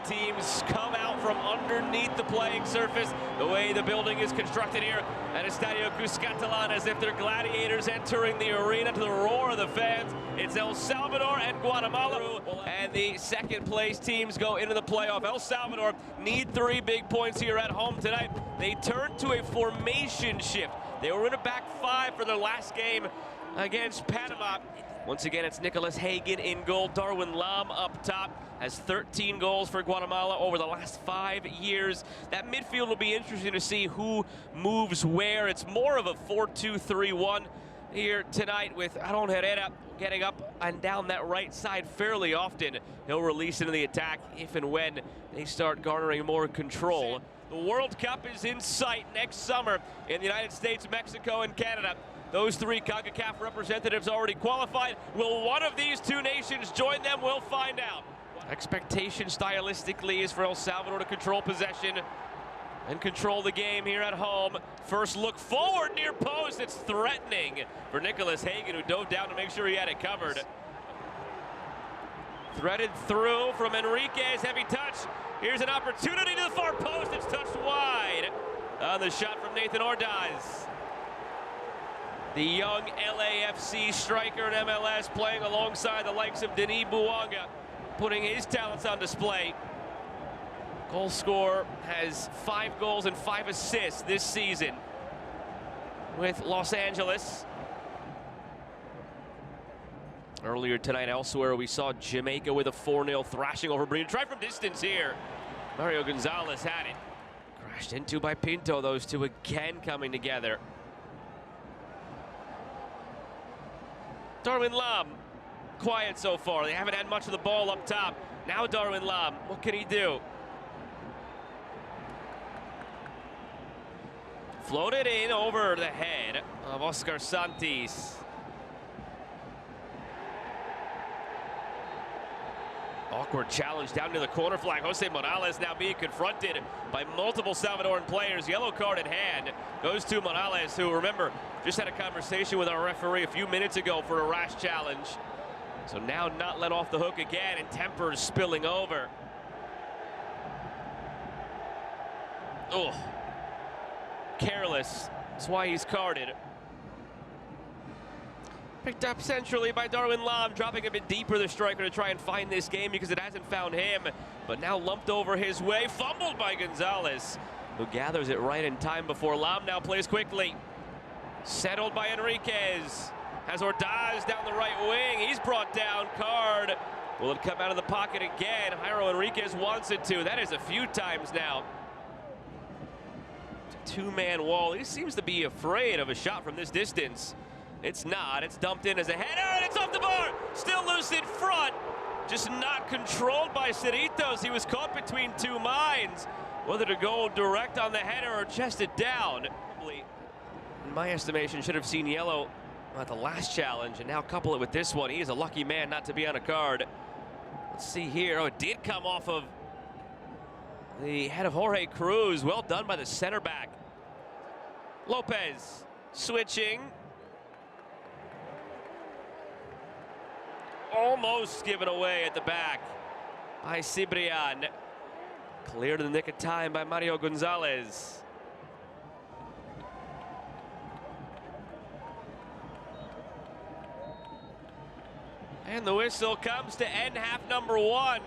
teams come out from underneath the playing surface. The way the building is constructed here at Estadio Cuscatlan, as if they're gladiators entering the arena to the roar of the fans. It's El Salvador and Guatemala, and the second place teams go into the playoff. El Salvador need 3 big points here at home tonight. They turn to a formation shift. They were in a back 5 for their last game against Panama. Once again, it's Nicholas Hagen in goal. Darwin Lam up top has 13 goals for Guatemala over the last 5 years. That midfield will be interesting to see who moves where. It's more of a 4-2-3-1 here tonight, with Aaron Herrera getting up and down that right side fairly often. He'll release into the attack if and when they start garnering more control. The World Cup is in sight next summer in the United States, Mexico, and Canada. Those 3 CONCACAF representatives already qualified. Will one of these 2 nations join them? We'll find out. Expectation stylistically is for El Salvador to control possession and control the game here at home. First look forward near post. It's threatening for Nicholas Hagen, who dove down to make sure he had it covered. Threaded through from Enriquez, heavy touch. Here's an opportunity to the far post. It's touched wide on the shot from Nathan Ordaz. The young LAFC striker in MLS, playing alongside the likes of Denis Bouanga, putting his talents on display. Goal scorer has 5 goals and 5 assists this season with Los Angeles. Earlier tonight elsewhere, we saw Jamaica with a 4-0 thrashing over Bermuda. Try from distance here. Mario Gonzalez had it. Crashed into by Pinto. Those 2 again coming together. Darwin Lam, quiet so far. They haven't had much of the ball up top. Now Darwin Lam, what can he do? Floated in over the head of Oscar Santis. Awkward challenge down to the corner flag. Jose Morales now being confronted by multiple Salvadoran players. Yellow card in hand goes to Morales, who, remember, just had a conversation with our referee a few minutes ago for a rash challenge. So now not let off the hook again, and tempers spilling over. Oh, careless. That's why he's carded. Picked up centrally by Darwin Lam, dropping a bit deeper the striker to try and find this game because it hasn't found him. But now lumped over his way, fumbled by Gonzalez, who gathers it right in time before Lam now plays quickly. Settled by Enriquez. Has Ordaz down the right wing. He's brought down. Card. Will it come out of the pocket again? Jairo Enriquez wants it to. That is a few times now. It's a 2-man wall. He seems to be afraid of a shot from this distance. It's not. It's dumped in as a header, and it's off the bar. Still loose in front. Just not controlled by Cerritos. He was caught between 2 minds, whether to go direct on the header or chest it down. Probably, in my estimation, should have seen yellow at the last challenge, and now couple it with this one. He is a lucky man not to be on a card. Let's see here. Oh, it did come off of the head of Jorge Cruz. Well done by the center back. Lopez switching. Almost given away at the back by Cibrian. Cleared in the nick of time by Mario Gonzalez. And the whistle comes to end half number 1.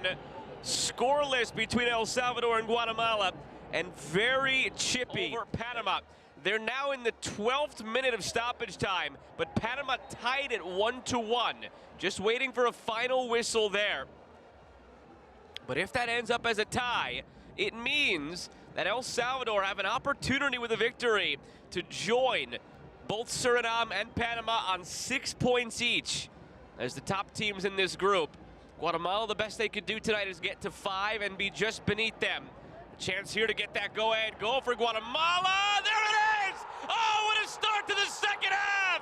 Scoreless between El Salvador and Guatemala, and very chippy over Panama. They're now in the 12th minute of stoppage time, but Panama tied it 1-1. Just waiting for a final whistle there. But if that ends up as a tie, it means that El Salvador have an opportunity with a victory to join both Suriname and Panama on 6 points each as the top teams in this group. Guatemala, the best they could do tonight is get to 5 and be just beneath them. A chance here to get that go-ahead goal for Guatemala. There it is! Oh, what a start to the second half!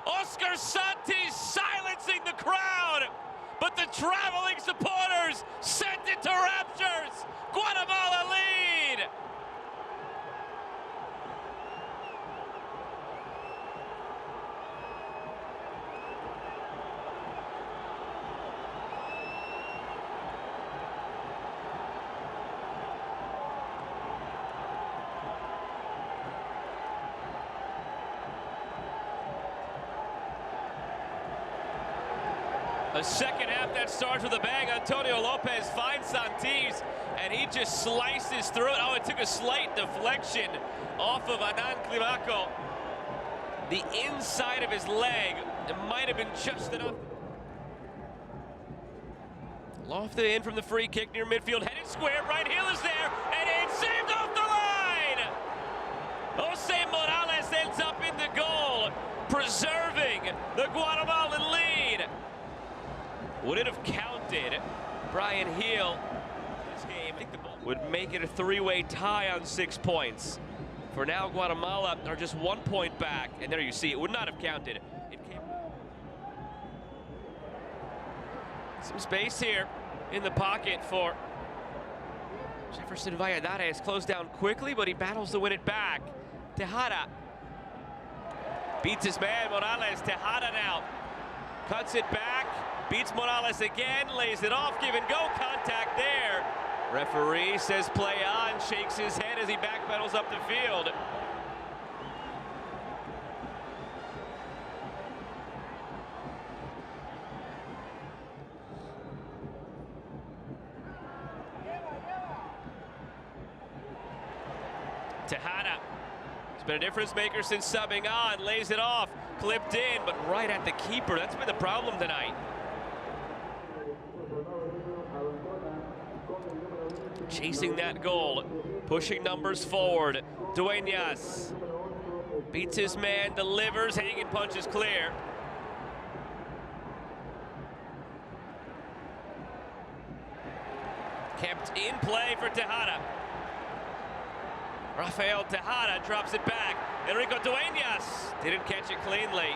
Oscar Santis silencing the crowd, but the traveling supporters sent it to raptures. Guatemala lead! A second half that starts with a bang. Antonio Lopez finds Santis, and he just slices through it. Oh, it took a slight deflection off of Anan Climaco. The inside of his leg, it might have been just enough. Lofted in from the free kick near midfield, headed square, right heel is there, and it's saved off the line! Jose Morales ends up in the goal, preserving the Guatemalan lead. Would it have counted? Brian Heel, this game, I think the ball would make it a three-way tie on 6 points. For now, Guatemala are just 1 point back, and there you see, it would not have counted. It came. Some space here in the pocket for Jefferson Valladares. Closed down quickly, but he battles to win it back. Tejada beats his man, Morales. Tejada now cuts it back, beats Morales again, lays it off, give and go, contact there. Referee says play on, shakes his head as he backpedals up the field. Tejada has been a difference maker since subbing on, lays it off, clipped in, but right at the keeper. That's been the problem tonight. Chasing that goal, pushing numbers forward. Dueñas beats his man, delivers, hanging punches clear. Kept in play for Tejada. Rafael Tejada drops it back. Enrico Dueñas didn't catch it cleanly.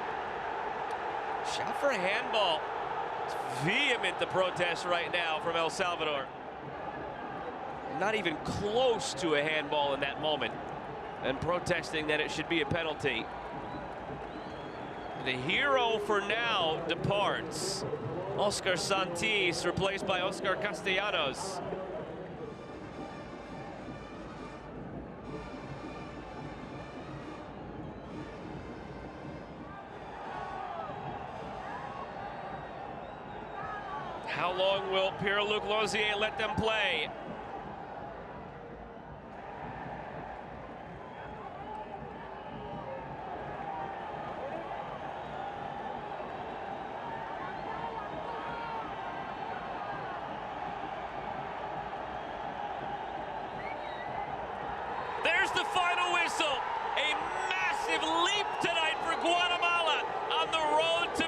Shout for a handball. It's vehement, the protest right now from El Salvador. Not even close to a handball in that moment, and protesting that it should be a penalty. The hero for now departs. Oscar Santis replaced by Oscar Castellanos. How long will Pierre-Luc Lozier let them play? There's the final whistle. A massive leap tonight for Guatemala on the road to